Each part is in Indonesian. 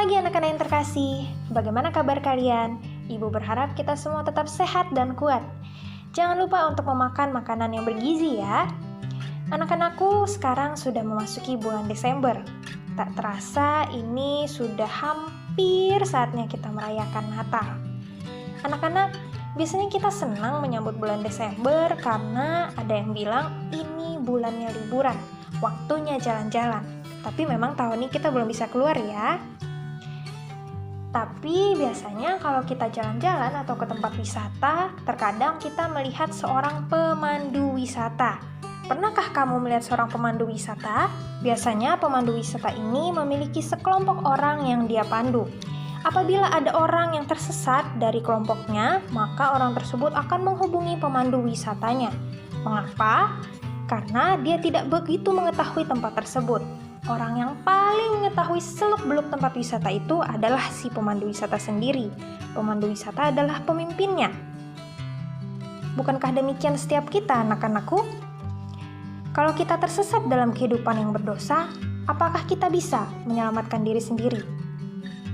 pagi anak-anak yang terkasih, bagaimana kabar kalian? Ibu berharap kita semua tetap sehat dan kuat. Jangan lupa untuk memakan makanan yang bergizi ya. Anak-anakku, sekarang sudah memasuki bulan Desember. Tak terasa ini sudah hampir saatnya kita merayakan Natal. Anak-anak, biasanya kita senang menyambut bulan Desember karena ada yang bilang ini bulannya liburan, waktunya jalan-jalan. Tapi memang tahun ini kita belum bisa keluar ya. Tapi biasanya kalau kita jalan-jalan atau ke tempat wisata, terkadang kita melihat seorang pemandu wisata. Pernahkah kamu melihat seorang pemandu wisata? Biasanya pemandu wisata ini memiliki sekelompok orang yang dia pandu. Apabila ada orang yang tersesat dari kelompoknya, maka orang tersebut akan menghubungi pemandu wisatanya. Mengapa? Karena dia tidak begitu mengetahui tempat tersebut. Orang yang paling mengetahui seluk-beluk tempat wisata itu adalah si pemandu wisata sendiri. Pemandu wisata adalah pemimpinnya. Bukankah demikian setiap kita, anak-anakku? Kalau kita tersesat dalam kehidupan yang berdosa, apakah kita bisa menyelamatkan diri sendiri?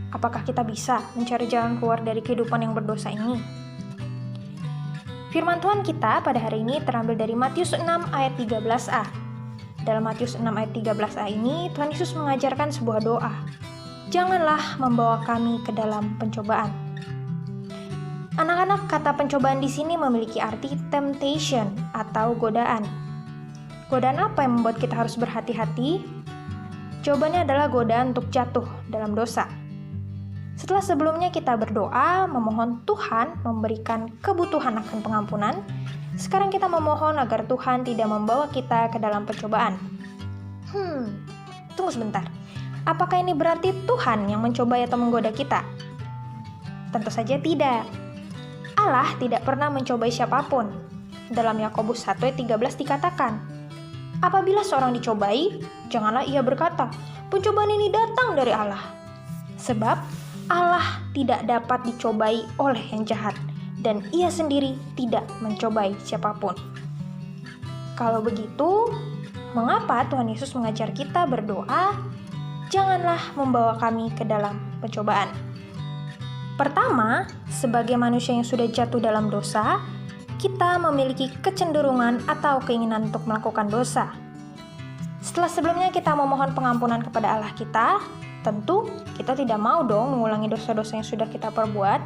Apakah kita bisa mencari jalan keluar dari kehidupan yang berdosa ini? Firman Tuhan kita pada hari ini terambil dari Matius 6 ayat 13a. Dalam Matius 6 ayat 13a ini, Tuhan Yesus mengajarkan sebuah doa. Janganlah membawa kami ke dalam pencobaan. Anak-anak, kata pencobaan di sini memiliki arti temptation atau godaan. Godaan apa yang membuat kita harus berhati-hati? Jawabannya adalah godaan untuk jatuh dalam dosa. Setelah sebelumnya kita berdoa, memohon Tuhan memberikan kebutuhan akan pengampunan, sekarang kita memohon agar Tuhan tidak membawa kita ke dalam pencobaan. Tunggu sebentar. Apakah ini berarti Tuhan yang mencoba atau menggoda kita? Tentu saja tidak. Allah tidak pernah mencobai siapapun. Dalam Yakobus 1 ayat 13 dikatakan, apabila seorang dicobai, janganlah ia berkata, pencobaan ini datang dari Allah. Sebab Allah tidak dapat dicobai oleh yang jahat, dan ia sendiri tidak mencobai siapapun. Kalau begitu, mengapa Tuhan Yesus mengajar kita berdoa, janganlah membawa kami ke dalam pencobaan? Pertama, sebagai manusia yang sudah jatuh dalam dosa, kita memiliki kecenderungan atau keinginan untuk melakukan dosa. Setelah sebelumnya kita memohon pengampunan kepada Allah kita, tentu kita tidak mau dong mengulangi dosa-dosa yang sudah kita perbuat.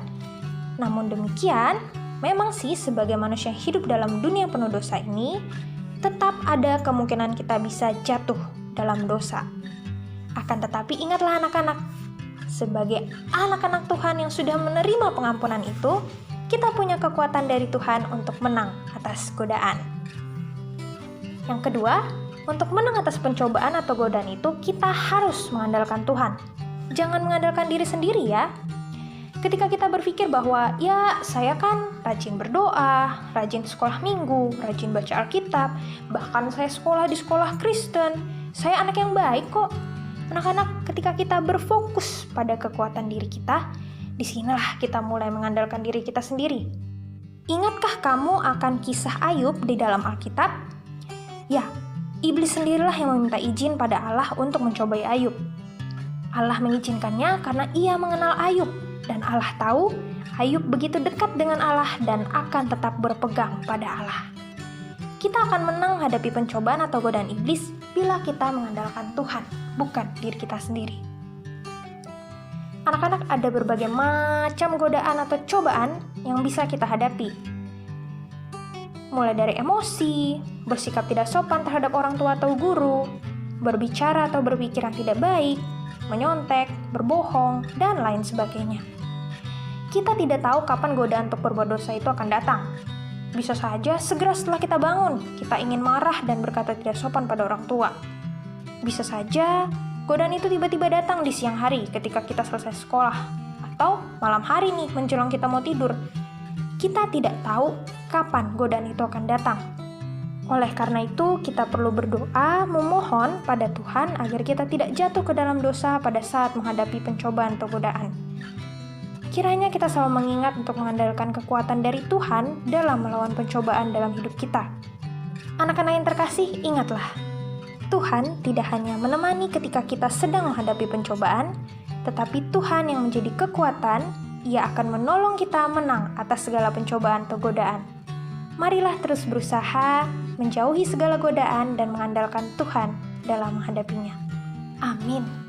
Namun demikian, memang sih sebagai manusia yang hidup dalam dunia penuh dosa ini, tetap ada kemungkinan kita bisa jatuh dalam dosa. Akan tetapi ingatlah anak-anak, sebagai anak-anak Tuhan yang sudah menerima pengampunan itu, kita punya kekuatan dari Tuhan untuk menang atas godaan. Yang kedua, untuk menang atas pencobaan atau godaan itu, kita harus mengandalkan Tuhan. Jangan mengandalkan diri sendiri ya. Ketika kita berpikir bahwa ya saya kan rajin berdoa, rajin sekolah minggu, rajin baca Alkitab, bahkan saya sekolah di sekolah Kristen, saya anak yang baik kok. Anak-anak, ketika kita berfokus pada kekuatan diri kita, disinilah kita mulai mengandalkan diri kita sendiri. Ingatkah kamu akan kisah Ayub di dalam Alkitab? Ya, iblis sendirilah yang meminta izin pada Allah untuk mencobai Ayub. Allah mengizinkannya karena ia mengenal Ayub. Dan Allah tahu Ayub begitu dekat dengan Allah dan akan tetap berpegang pada Allah. Kita akan menang hadapi pencobaan atau godaan iblis bila kita mengandalkan Tuhan, bukan diri kita sendiri. Anak-anak, ada berbagai macam godaan atau cobaan yang bisa kita hadapi. Mulai dari emosi, bersikap tidak sopan terhadap orang tua atau guru, berbicara atau berpikir yang tidak baik, menyontek, berbohong, dan lain sebagainya. Kita tidak tahu kapan godaan untuk berbuat dosa itu akan datang. Bisa saja segera setelah kita bangun, kita ingin marah dan berkata tidak sopan pada orang tua. Bisa saja godaan itu tiba-tiba datang di siang hari ketika kita selesai sekolah, atau malam hari nih menjelang kita mau tidur. Kita tidak tahu kapan godaan itu akan datang. Oleh karena itu, kita perlu berdoa, memohon pada Tuhan agar kita tidak jatuh ke dalam dosa pada saat menghadapi pencobaan atau godaan. Kiranya kita selalu mengingat untuk mengandalkan kekuatan dari Tuhan dalam melawan pencobaan dalam hidup kita. Anak-anak yang terkasih, ingatlah, Tuhan tidak hanya menemani ketika kita sedang menghadapi pencobaan, tetapi Tuhan yang menjadi kekuatan. Ia akan menolong kita menang atas segala pencobaan atau godaan. Marilah terus berusaha menjauhi segala godaan dan mengandalkan Tuhan dalam menghadapinya. Amin.